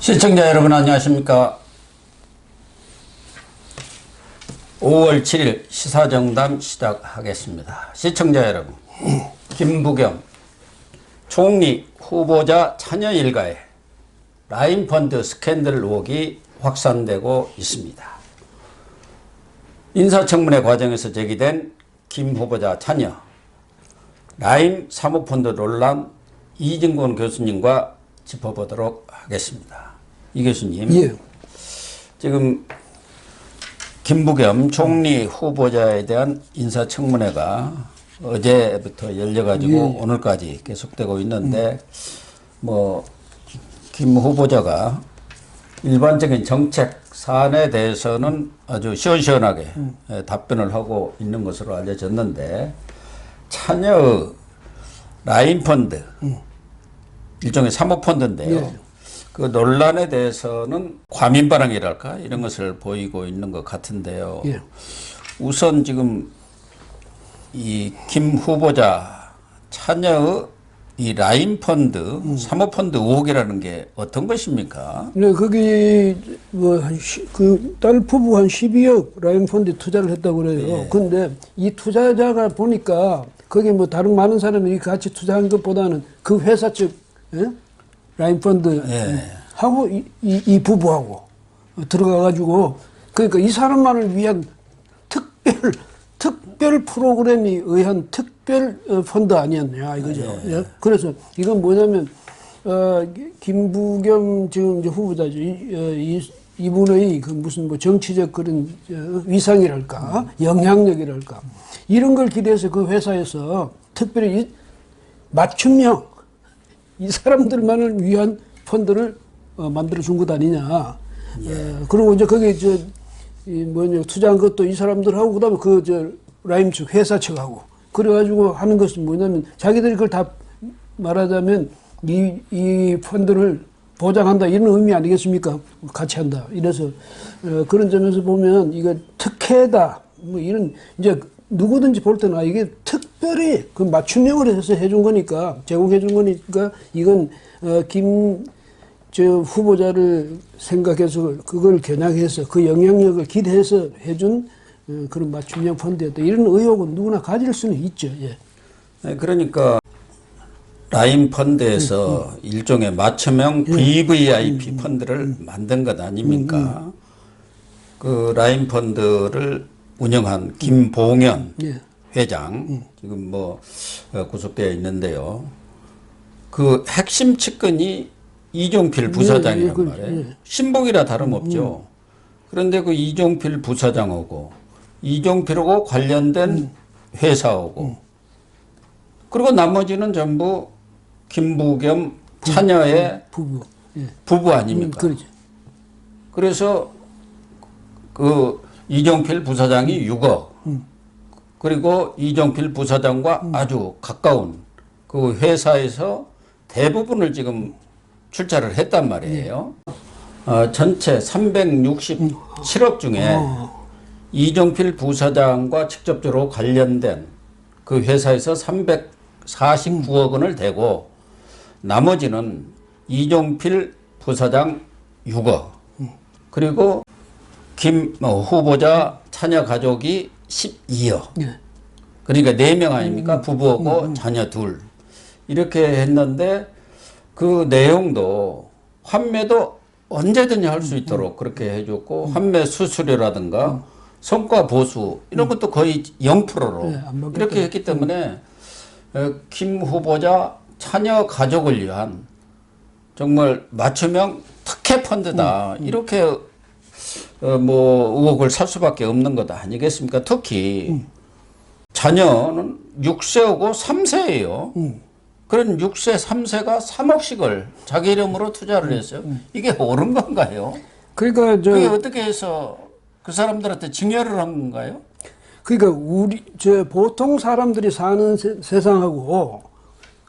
시청자 여러분 안녕하십니까. 5월 7일 시사정담 시작하겠습니다. 시청자 여러분, 김부겸 총리 후보자 자녀 일가에 라인펀드 스캔들 의혹이 확산되고 있습니다. 인사청문회 과정에서 제기된 김 후보자 자녀 라인 사모펀드 논란 이진권 교수님과 짚어보도록 하겠습니다. 이 교수님, 예. 지금 김부겸 총리 후보자에 대한 인사청문회가 어제부터 열려가지고 오늘까지 계속되고 있는데, 김 후보자가 일반적인 정책 사안에 대해서는 아주 시원시원하게 답변을 하고 있는 것으로 알려졌는데, 자녀 라인펀드, 일종의 사모펀드인데요. 그 논란에 대해서는 과민반응이랄까 이런 것을 보이고 있는 것 같은데요. 우선 지금 이 김 후보자 자녀의 이 라인펀드, 사모펀드 의혹이라는 게 어떤 것입니까? 네, 거기 딸 부부 한 12억 라인펀드 투자를 했다고 그래요. 근데 이 투자자가 보니까 거기 다른 많은 사람이 같이 투자한 것보다는 그 회사 측 라인펀드 하고 이 부부하고 들어가가지고, 그러니까 이 사람만을 위한 특별 프로그램이 의한 특별 펀드 아니었냐 이거죠. 예? 그래서 이건 뭐냐면 김부겸 지금 이제 후보자죠. 이분의 그 무슨 정치적 그런 위상이랄까 영향력이랄까 이런 걸 기대해서 그 회사에서 특별히 맞춤형 이 사람들만을 위한 펀드를 만들어 준 것 아니냐. 그리고 이제 거기에 투자한 것도 이 사람들하고 그다음에 라임 측 회사 측하고 그래가지고 하는 것은 뭐냐면 자기들이 그걸 다 말하자면 이 펀드를 보장한다 이런 의미 아니겠습니까? 같이 한다. 이래서 그런 점에서 보면 이거 특혜다. 이런 이제 누구든지 볼 때는 이게 특별히 그 맞춤형으로 해서 해준 거니까, 제공해 준 거니까, 이건 후보자를 생각해서 그걸 겨냥해서 그 영향력을 기대해서 해준 그런 맞춤형 펀드였다. 이런 의혹은 누구나 가질 수는 있죠. 예. 네, 그러니까 라인 펀드에서 일종의 맞춤형 VVIP 펀드를 만든 것 아닙니까? 그 라인 펀드를 운영한 김봉현 회장 지금 구속되어 있는데요. 그 핵심 측근이 이종필 부사장이란 말이에요. 신복이라 다름없죠. 그런데 그 이종필 부사장하고 이종필하고 관련된 회사하고 그리고 나머지는 전부 김부겸 자녀의 부부 아닙니까? 그렇죠. 그래서 그 이종필 부사장이 6억, 그리고 이종필 부사장과 아주 가까운 그 회사에서 대부분을 지금 출자를 했단 말이에요. 전체 367억 중에 이종필 부사장과 직접적으로 관련된 그 회사에서 349억 원을 대고 나머지는 이종필 부사장 6억, 그리고 김 후보자 자녀 가족이 12억. 그러니까 4명 아닙니까? 부부하고 자녀 둘. 이렇게 했는데 그 내용도 환매도 언제든지 할 수 있도록 그렇게 해줬고, 환매 수수료라든가 성과 보수 이런 것도 거의 0%로 이렇게 했기 때문에 김 후보자 자녀 가족을 위한 정말 맞춤형 특혜 펀드다. 이렇게 의혹을 살 수밖에 없는 것 아니겠습니까? 특히 자녀는 6세하고 3세예요. 그런 6세, 3세가 3억씩을 자기 이름으로 투자를 했어요. 이게 옳은 건가요? 그러니까 그게 어떻게 해서 그 사람들한테 증여를 한 건가요? 그러니까 보통 사람들이 사는 세상하고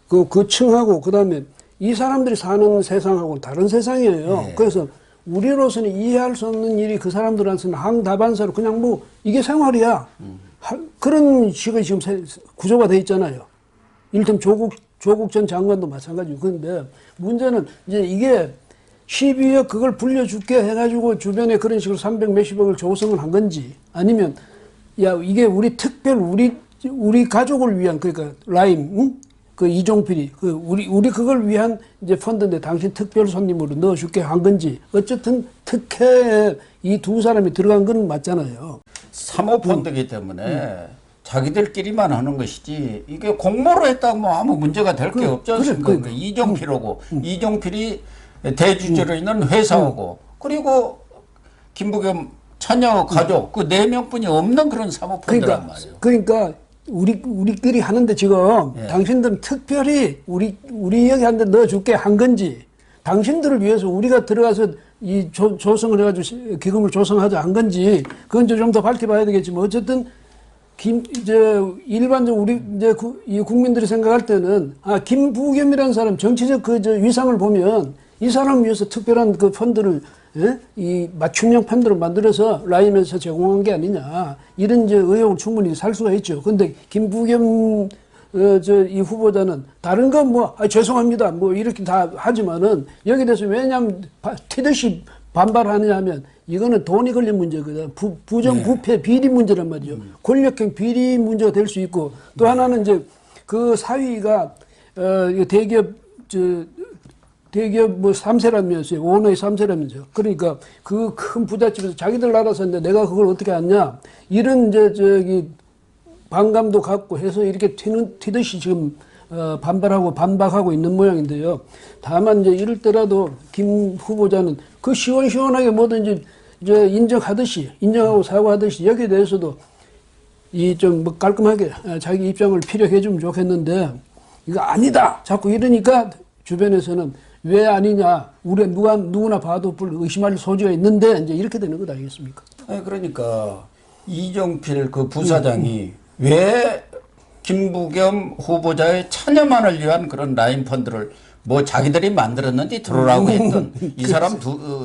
그 층하고 그다음에 이 사람들이 사는 세상하고는 다른 세상이에요. 그래서 우리로서는 이해할 수 없는 일이 그 사람들한테는 항다반사로 그냥 이게 생활이야. 그런 식의 지금 구조가 돼 있잖아요. 일단 조국 전 장관도 마찬가지고. 그런데 문제는 이제 이게 12억 그걸 불려줄게 해가지고 주변에 그런 식으로 300 몇십억을 조성을 한 건지 아니면 야 이게 우리 특별 우리 가족을 위한 그러니까 라임 응? 그 이종필이 그 우리 그걸 위한 이제 펀드인데 당신 특별 손님으로 넣어줄게 한 건지 어쨌든 특혜에 이 두 사람이 들어간 건 맞잖아요. 사모펀드이기 때문에 자기들끼리만 하는 것이지 이게 공모로 했다고 뭐 아무 문제가 될 게 없지 않습니까? 그러니까. 이종필하고 이종필이 대주주로 있는 회사하고 그리고 김부겸 처녀 가족 그 4명뿐이 없는 그런 사모펀드란 말이에요. 그러니까 우리끼리 하는데 지금 예. 당신들은 특별히 우리 여기 한 데 넣어줄게 한 건지 당신들을 위해서 우리가 들어가서 이 조성을 해가지고 기금을 조성하자 한 건지 그건 좀 더 밝혀봐야 되겠지만 어쨌든 일반적으로 우리 이 국민들이 생각할 때는 김부겸이라는 사람 정치적 위상을 보면 이 사람을 위해서 특별한 그 펀드를 이 맞춤형 펀드를 만들어서 라임에서 제공한 게 아니냐 이런 의혹을 충분히 살 수가 있죠. 근데 김부겸 이 후보자는 다른 건 뭐 죄송합니다 뭐 이렇게 다 하지만은 여기 대해서 왜냐하면 튀듯이 반발하느냐 하면 이거는 돈이 걸린 문제거든. 부정부패 비리 문제란 말이죠. 권력형 비리 문제가 될 수 있고 또 하나는 이제 그 사위가 대기업 뭐 3세라면서요. 오너의 3세라면서요. 그러니까 그 큰 부잣집에서 자기들 나라서 했는데 내가 그걸 어떻게 아냐. 이런 반감도 갖고 해서 이렇게 튀듯이 지금 반박하고 있는 모양인데요. 다만 이제 이럴 때라도 김 후보자는 그 시원시원하게 뭐든지 인정하고 사과하듯이 여기에 대해서도 좀 뭐 깔끔하게 자기 입장을 피력해 주면 좋겠는데 이거 아니다. 자꾸 이러니까 주변에서는 왜 아니냐. 우리 누구나 봐도 의심할 소지가 있는데 이제 이렇게 되는 것 아니겠습니까? 그러니까 이종필 그 부사장이 왜 김부겸 후보자의 처녀만을 위한 그런 라인 펀드를 뭐 자기들이 만들었는지 들어라고 했던 이 사람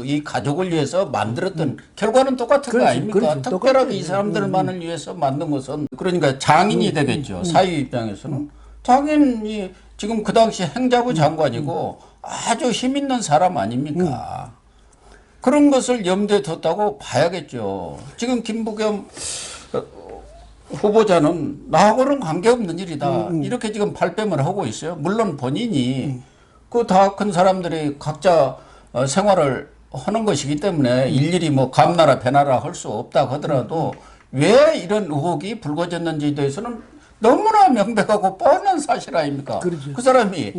이 가족을 위해서 만들었던 결과는 똑같은 거 아닙니까? 특별하게 이 사람들만을 위해서 만든 것은 그러니까 장인이 되겠죠. 사위 입장에서는 장인이 지금 그 당시 행자부 장관이고 아주 힘 있는 사람 아닙니까? 그런 것을 염두에 뒀다고 봐야겠죠. 지금 김부겸 후보자는 나하고는 관계없는 일이다. 이렇게 지금 발뺌을 하고 있어요. 물론 본인이 그 다 큰 사람들이 각자 생활을 하는 것이기 때문에 일일이 뭐 감나라 배나라 할 수 없다고 하더라도 왜 이런 의혹이 불거졌는지에 대해서는 너무나 명백하고 뻔한 사실 아닙니까? 그렇죠. 그 사람이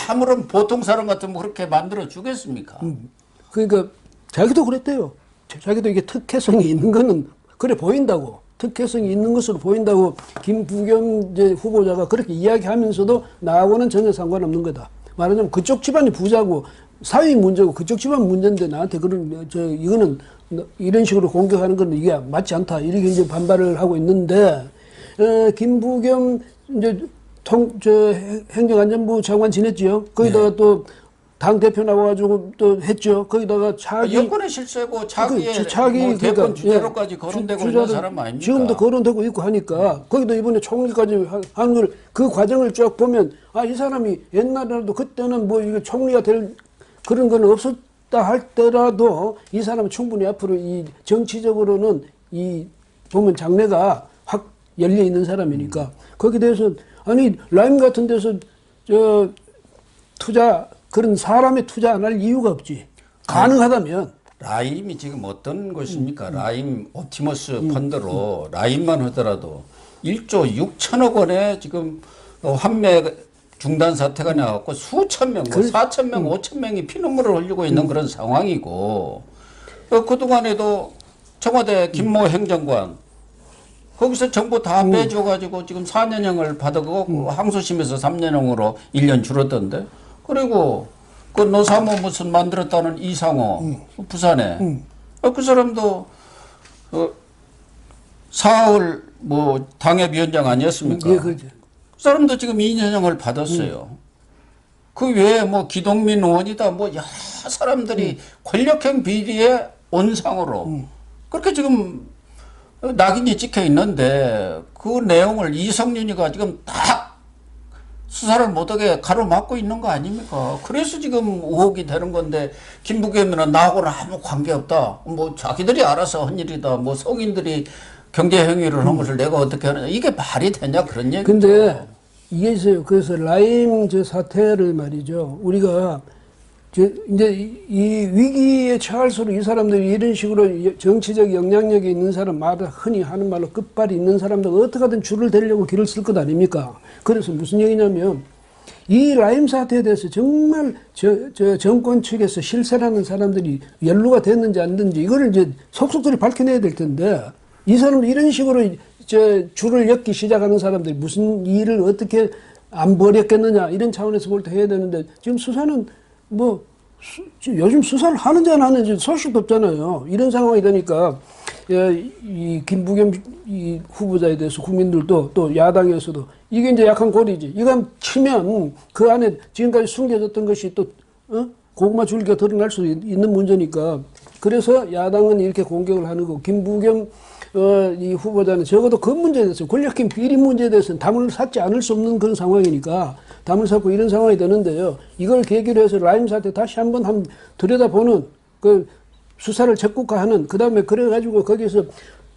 아무런 보통 사람 같으면 그렇게 만들어 주겠습니까? 그러니까 자기도 그랬대요. 자기도 이게 특혜성이 있는 거는 그래 보인다고. 특혜성이 있는 것으로 보인다고 김부겸 후보자가 그렇게 이야기하면서도 나하고는 전혀 상관없는 거다. 말하자면 그쪽 집안이 부자고 사위 문제고 그쪽 집안 문제인데 나한테 이거는 이런 식으로 공격하는 건 이게 맞지 않다. 이렇게 이제 반발을 하고 있는데 김부겸 행정안전부 장관 지냈지요. 거기다가 또 당 대표 나와가지고 또 했죠. 거기다가 여권의 실세고 자기의 뭐 대권 주자로까지 거론되고 있는 사람 아닙니까? 지금도 거론되고 있고 하니까 거기도 이번에 총리까지 한 걸 그 과정을 쭉 보면 이 사람이 옛날에라도 그때는 뭐 이게 총리가 될 그런 건 없었다 할때라도 이 사람은 충분히 앞으로 이 정치적으로는 이 보면 장래가 확 열려 있는 사람이니까 거기에 대해서 라임 같은 데서 그런 사람에 투자 안 할 이유가 없지. 가능하다면. 라임이 지금 어떤 것입니까? 라임 옵티머스 펀드로 라임만 하더라도 1조 6천억 원에 지금 환매 중단 사태가 나왔고 수천 명, 4천 명, 5천 명이 피눈물을 흘리고 있는 그런 상황이고 그동안에도 청와대 김모 행정관 거기서 정보 다 빼줘가지고 지금 4년형을 받아고 항소심에서 3년형으로 1년 줄었던데 그리고 그 노사모 무슨 만들었다는 이상호 부산에 그 사람도 사흘 뭐 당협위원장 아니었습니까? 예, 그렇죠. 그 사람도 지금 2년형을 받았어요. 그 외에 뭐 기동민 의원이다 뭐 여러 사람들이 권력형 비리의 온상으로 그렇게 지금 낙인이 찍혀 있는데 그 내용을 이성윤이가 지금 딱 수사를 못하게 가로막고 있는 거 아닙니까? 그래서 지금 의혹이 되는 건데 김부겸이는 나하고는 아무 관계없다. 뭐 자기들이 알아서 한 일이다. 뭐 성인들이 경제 행위를 한 것을 내가 어떻게 하느냐. 이게 말이 되냐 그런 얘기죠. 근데 이게 있어요. 그래서 라임 저 사태를 말이죠. 우리가 이제 이 위기에 처할수록 이 사람들이 이런 식으로 정치적 영향력이 있는 사람, 말 흔히 하는 말로 끝발이 있는 사람들 어떻게든 줄을 대려고 길을 쓸 것 아닙니까? 그래서 무슨 얘기냐면 이 라임 사태에 대해서 정말 정권 측에서 실세라는 사람들이 연루가 됐는지 안 됐는지 이거를 이제 속속들이 밝혀내야 될 텐데 이 사람들 이런 식으로 줄을 엮기 시작하는 사람들이 무슨 일을 어떻게 안 벌였겠느냐 이런 차원에서 볼 때 해야 되는데 지금 수사는 뭐 요즘 수사를 하는지 안 하는지 소식도 없잖아요. 이런 상황이 되니까 이 김부겸 이 후보자에 대해서 국민들도 또 야당에서도 이게 이제 약한 고리지. 이거 치면 그 안에 지금까지 숨겨졌던 것이 또 고구마 줄기가 드러날 수 있는 문제니까 그래서 야당은 이렇게 공격을 하는 거고 김부겸 이 후보자는 적어도 그 문제에 대해서 권력형 비리 문제에 대해서는 담을 샀지 않을 수 없는 그런 상황이니까 담을 샀고 이런 상황이 되는데요. 이걸 계기로 해서 라임 사태 다시 한번 들여다보는 그 수사를 적극화하는 그다음에 그래가지고 거기서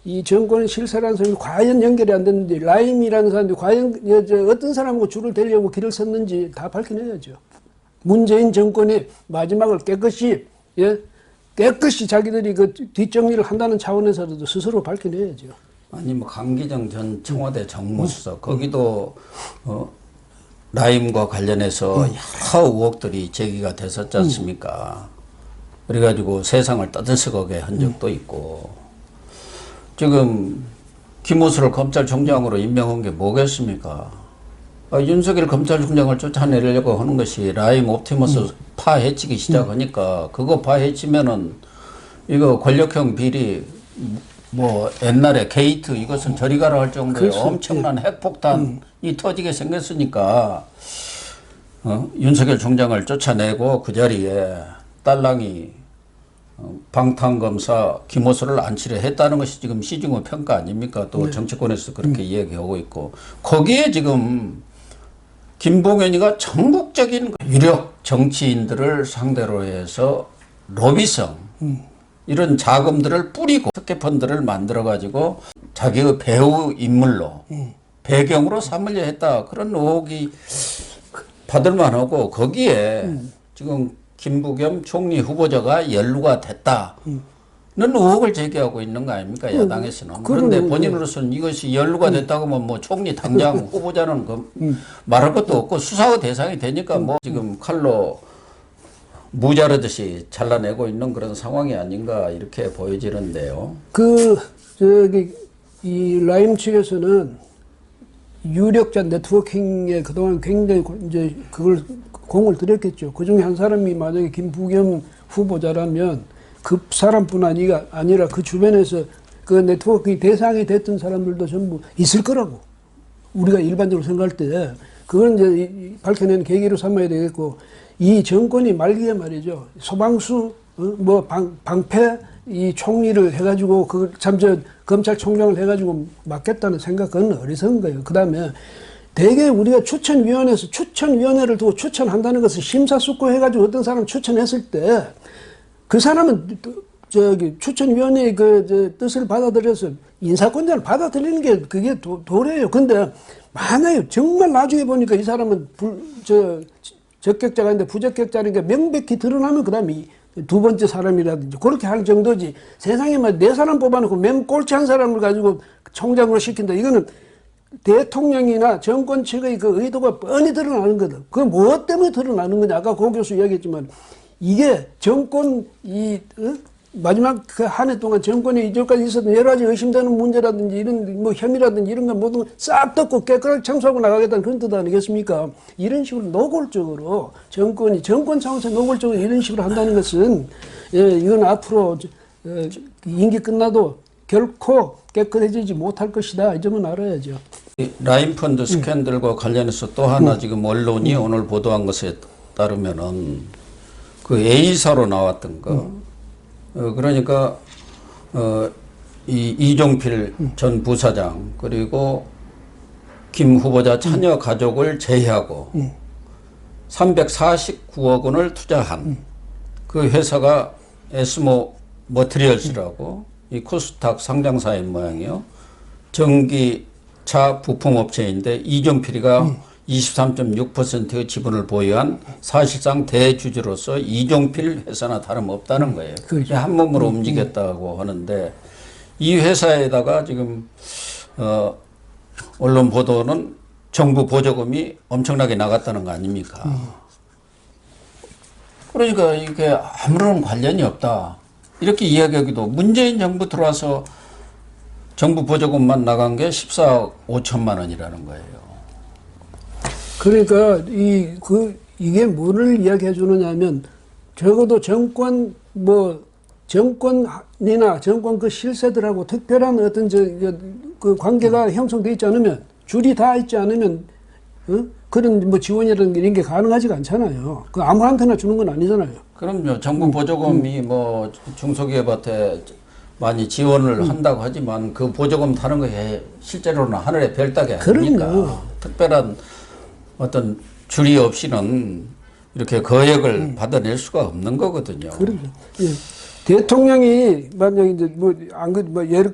이 정권의 실세라는 사람이 과연 연결이 안 됐는지 라임이라는 사람이 과연 어떤 사람하고 줄을 대려고 길을 섰는지 다 밝혀내야죠. 문재인 정권의 마지막을 깨끗이 자기들이 그 뒷정리를 한다는 차원에서도 스스로 밝혀내야죠. 아니 뭐 강기정 전 청와대 정무수석 거기도 라임과 관련해서 여러 의혹들이 제기가 됐었지 않습니까? 그래가지고 세상을 떠들썩하게 한 적도 있고 지금 김호수를 검찰총장으로 임명한 게 뭐겠습니까? 윤석열 검찰총장을 쫓아내려고 하는 것이 라임 옵티머스 파헤치기 시작하니까 그거 파헤치면은 이거 권력형 비리 뭐 옛날에 게이트 이것은 저리 가라 할 정도의 엄청난 핵폭탄이 터지게 생겼으니까 윤석열 총장을 쫓아내고 그 자리에 딸랑이 방탄검사 김호수를 안치려 했다는 것이 지금 시중의 평가 아닙니까? 또 정치권에서 그렇게 이야기하고 있고 거기에 지금 김봉현이가 전국적인 유력 정치인들을 상대로 해서 로비성 이런 자금들을 뿌리고 특혜펀드를 만들어 가지고 자기의 배우 인물로 배경으로 삼으려 했다 그런 의혹이 받을 만하고 거기에 지금 김부겸 총리 후보자가 연루가 됐다는 의혹을 제기하고 있는 거 아닙니까 야당에서는. 그런데 본인으로서는 이것이 연루가 됐다고 하면 뭐 총리 당장 후보자는 말할 것도 없고 수사의 대상이 되니까 뭐 지금 칼로 무자르듯이 잘라내고 있는 그런 상황이 아닌가 이렇게 보여지는데요. 이 라임 측에서는 유력자 네트워킹에 그동안 굉장히 이제 그걸 공을 들였겠죠. 그 중에 한 사람이 만약에 김부겸 후보자라면 그 사람뿐 아니라 그 주변에서 그 네트워킹 대상이 됐던 사람들도 전부 있을 거라고 우리가 일반적으로 생각할 때 그건 이제 밝혀내는 계기로 삼아야 되겠고 이 정권이 말기에 말이죠. 소방수 방패 이 총리를 해가지고 검찰총장을 해가지고 맡겠다는 생각은 어리석은 거예요. 그 다음에 대개 우리가 추천위원회에서 추천위원회를 두고 추천한다는 것을 심사숙고해가지고 어떤 사람 추천했을 때 그 사람은 추천위원회의 뜻을 받아들여서 인사권자를 받아들이는 게 그게 도래예요. 근데 만약에 정말 나중에 보니까 이 사람은 적격자가 있는데 부적격자인 게 명백히 드러나면 그 다음에 두 번째 사람이라든지 그렇게 할 정도지 세상에 막 네 사람 뽑아놓고 맨 꼴찌 한 사람을 가지고 총장으로 시킨다. 이거는 대통령이나 정권 측의 그 의도가 뻔히 드러나는 거다. 그건 무엇 때문에 드러나는 거냐. 아까 고 교수 이야기했지만 이게 정권 마지막 그 한 해 동안 정권이 이전까지 있었던 여러 가지 의심되는 문제라든지 이런 뭐 혐의라든지 이런 거 모든 싹 덮고 깨끗하게 청소하고 나가겠다는 그런 뜻 아니겠습니까? 이런 식으로 노골적으로 정권 차원에서 노골적으로 이런 식으로 한다는 것은 이건 앞으로 임기 끝나도 결코 깨끗해지지 못할 것이다. 이 점은 알아야죠. 라임 펀드 스캔들과 관련해서 또 하나 지금 언론이 오늘 보도한 것에 따르면은 그 A사로 나왔던 거 그러니까 이 이종필 전 부사장 그리고 김 후보자 자녀 가족을 제외하고 349억 원을 투자한 그 회사가 에스모 머티리얼스라고 이 코스닥 상장사인 모양이요. 전기차 부품업체인데 이종필이가 23.6%의 지분을 보유한 사실상 대주주로서 이종필 회사나 다름없다는 거예요. 그렇죠. 한 몸으로 움직였다고 하는데 이 회사에다가 지금 언론 보도는 정부 보조금이 엄청나게 나갔다는 거 아닙니까? 그러니까 이게 아무런 관련이 없다. 이렇게 이야기하기도 문재인 정부 들어와서 정부 보조금만 나간 게 14억 5천만 원이라는 거예요. 그러니까 이게 뭐를 이야기해 주느냐면 적어도 정권이나 정권 그 실세들하고 특별한 어떤 그 관계가 형성되어 있지 않으면 줄이 다 있지 않으면 그런 뭐 지원이라는 게 이런 게 가능하지가 않잖아요. 그 아무한테나 주는 건 아니잖아요. 그럼요. 정부 보조금이 뭐 중소기업한테 많이 지원을 한다고 하지만 그 보조금 타는 게 실제로는 하늘의 별 따기 아닙니까? 그럼요. 특별한 어떤 줄이 없이는 이렇게 거액을 받아낼 수가 없는 거거든요. 그러죠. 예. 대통령이 만약에 이제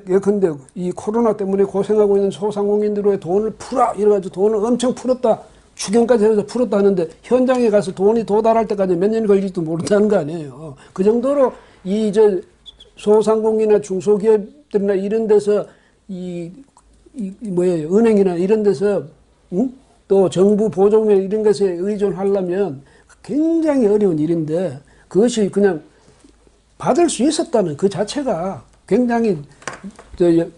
예컨대 이 코로나 때문에 고생하고 있는 소상공인들의 돈을 풀어 이래가지고 돈을 엄청 풀었다. 추경까지 해서 풀었다 하는데 현장에 가서 돈이 도달할 때까지 몇 년이 걸릴지도 모른다는 거 아니에요. 그 정도로 소상공인이나 중소기업들이나 이런 데서 은행이나 이런 데서 또 정부 보조금 이런 것에 의존하려면 굉장히 어려운 일인데 그것이 그냥 받을 수 있었다는 그 자체가 굉장히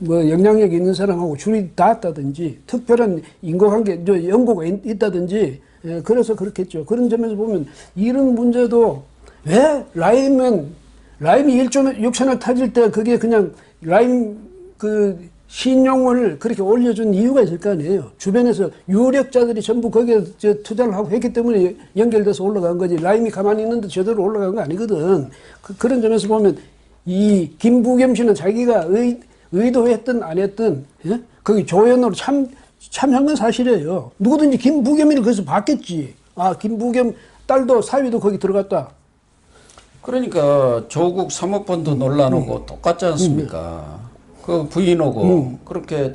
영향력이 있는 사람하고 줄이 닿았다든지 특별한 인과관계, 연고가 있다든지 그래서 그렇겠죠. 그런 점에서 보면 이런 문제도 왜 라임이 1조 6천억 타질 때 그게 그냥 라임 그 신용을 그렇게 올려준 이유가 있을 거 아니에요. 주변에서 유력자들이 전부 거기에 투자를 하고 했기 때문에 연결돼서 올라간 거지. 라임이 가만히 있는데 제대로 올라간 거 아니거든. 그런 점에서 보면 이 김부겸 씨는 자기가 의도했든 안 했든 거기 조연으로 참여한 건 사실이에요. 누구든지 김부겸이는 거기서 봤겠지. 아, 김부겸 딸도 사위도 거기 들어갔다. 그러니까 조국 사모펀드 논란하고 똑같지 않습니까? 그 부인하고 그렇게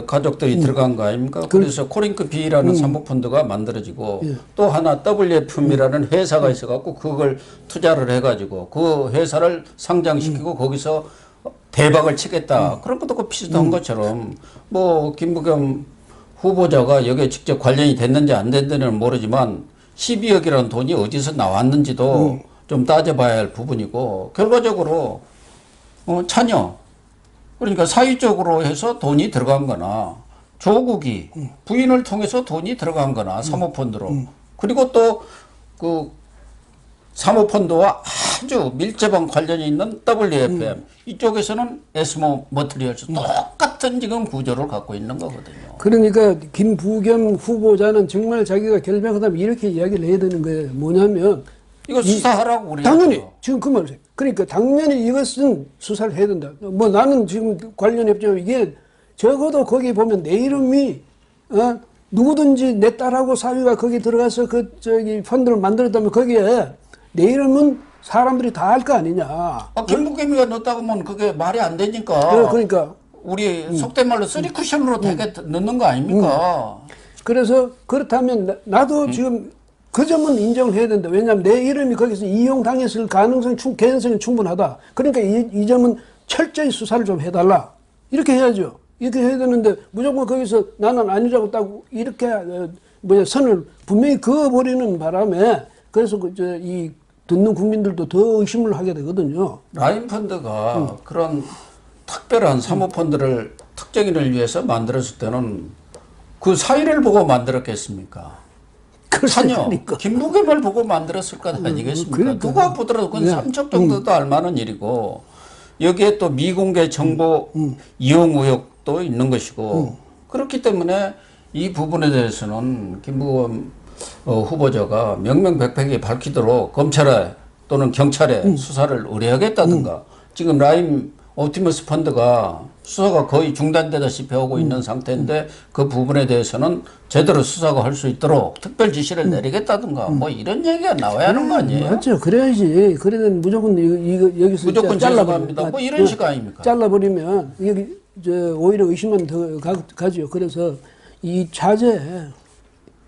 가족들이 들어간 거 아닙니까? 그래서 코링크 B라는 사모펀드가 만들어지고 또 하나 WFM이라는 회사가 있어갖고 그걸 투자를 해가지고 그 회사를 상장시키고 거기서 대박을 치겠다. 그런 것도 비슷한 것처럼 뭐 김부겸 후보자가 여기에 직접 관련이 됐는지 안 됐는지는 모르지만 12억이라는 돈이 어디서 나왔는지도 좀 따져봐야 할 부분이고 결과적으로 자녀 그러니까 사회적으로 해서 돈이 들어간 거나 조국이 부인을 통해서 돈이 들어간 거나 사모펀드로 그리고 또 그 사모펀드와 아주 밀접한 관련이 있는 WFM 이쪽에서는 에스모 머티리얼스 똑같은 지금 구조를 갖고 있는 거거든요. 그러니까 김부겸 후보자는 정말 자기가 결백하다면 이렇게 이야기를 해야 되는 거예요. 뭐냐면 이거 수사하라고 우리가 당연히 그래요. 지금 그 말이에요. 그러니까 당연히 이것은 수사를 해야 된다. 뭐 나는 지금 관련이 없지만 이게 적어도 거기 보면 내 이름이 누구든지 내 딸하고 사위가 거기 들어가서 펀드를 만들었다면 거기에 내 이름은 사람들이 다 알 거 아니냐. 김부겸이가 넣었다고 하면 그게 말이 안 되니까. 그러니까 우리 속된 말로 쓰리 쿠션으로 되게 넣는 거 아닙니까? 그래서 그렇다면 나도 지금 그 점은 인정을 해야 된다. 왜냐하면 내 이름이 거기서 이용당했을 개연성이 충분하다. 그러니까 이 점은 철저히 수사를 좀 해달라. 이렇게 해야죠. 이렇게 해야 되는데 무조건 거기서 나는 아니라고 딱 이렇게 선을 분명히 그어버리는 바람에 그래서 이 듣는 국민들도 더 의심을 하게 되거든요. 라인펀드가 그런 특별한 사모펀드를 특정인을 위해서 만들었을 때는 그 사위를 보고 만들었겠습니까? 자녀, 그러니까. 김부겸을 보고 만들었을 것 아니겠습니까? 그러니까. 누가 보더라도 그건 삼척 정도도 알 만한 일이고 여기에 또 미공개 정보 이용 의혹도 있는 것이고 그렇기 때문에 이 부분에 대해서는 김부겸 후보자가 명명백백히 밝히도록 검찰에 또는 경찰에 수사를 의뢰하겠다든가 지금 라임 옵티머스 펀드가 수사가 거의 중단되다시피 하고 있는 상태인데 그 부분에 대해서는 제대로 수사가 할 수 있도록 특별 지시를 내리겠다든가 뭐 이런 얘기가 나와야 하는 거 아니에요? 맞죠. 그래야지. 그래는 무조건 이거 여기서 무조건 잘라버립니다. 죄송합니다. 뭐 이런 식 아닙니까? 잘라버리면 여기 오히려 의심만 더 가죠. 그래서 이 차제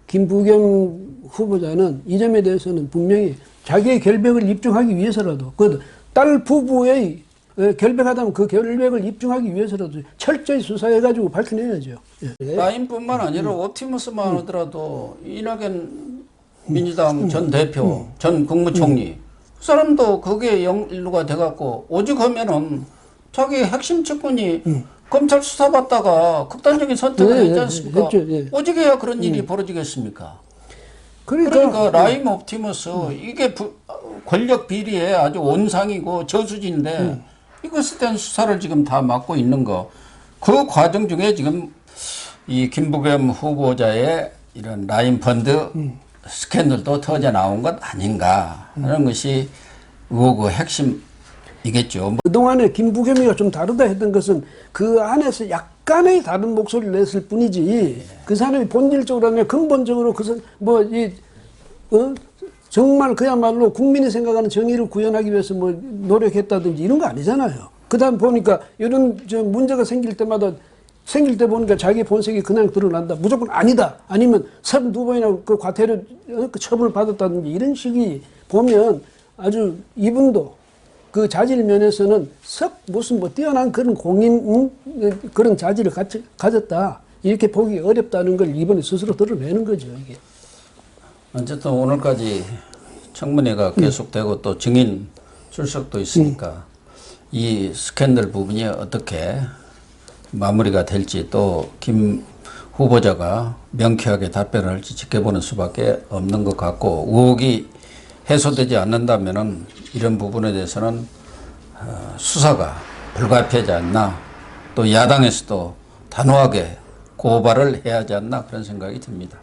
김부겸 후보자는 이 점에 대해서는 분명히 자기의 결백을 입증하기 위해서라도 그 딸 부부의 결백하다면 그 결백을 입증하기 위해서라도 철저히 수사해가지고 밝혀내야죠. 예. 라인뿐만 아니라 옵티머스만 하더라도 이낙연 민주당 전 대표, 전 국무총리 그 사람도 그게 일루가 돼갖고 오직 하면은 자기 핵심 측근이 검찰 수사받다가 극단적인 선택을 네, 했지 않습니까? 했죠, 예. 오직 해야 그런 일이 벌어지겠습니까? 그러니까 그러니까 라임 옵티머스 이게 권력 비리의 아주 온상이고 저수지인데 이것에 대한 수사를 지금 다 맡고 있는 거. 그 과정 중에 지금 이 김부겸 후보자의 이런 라임 펀드 스캔들도 터져 나온 것 아닌가 하는 것이 의혹의 핵심이겠죠. 그동안에 김부겸이가 좀 다르다 했던 것은 그 안에서 약간의 다른 목소리를 냈을 뿐이지 그 사람이 본질적으로 아니라 근본적으로 정말 그야말로 국민이 생각하는 정의를 구현하기 위해서 뭐 노력했다든지 이런 거 아니잖아요. 그다음 보니까 이런 문제가 생길 때 보니까 자기 본색이 그냥 드러난다. 무조건 아니다. 아니면 32번이나 그 과태료 그 처분을 받았다든지 이런 식이 보면 아주 이분도 그 자질 면에서는 썩 무슨 뭐 뛰어난 그런 그런 자질을 가졌다. 이렇게 보기 어렵다는 걸 이번에 스스로 드러내는 거죠, 이게. 어쨌든 오늘까지 청문회가 계속되고 또 증인 출석도 있으니까 이 스캔들 부분이 어떻게 마무리가 될지 또 김 후보자가 명쾌하게 답변을 할지 지켜보는 수밖에 없는 것 같고 의혹이 해소되지 않는다면은 이런 부분에 대해서는 수사가 불가피하지 않나 또 야당에서도 단호하게 고발을 해야 하지 않나 그런 생각이 듭니다.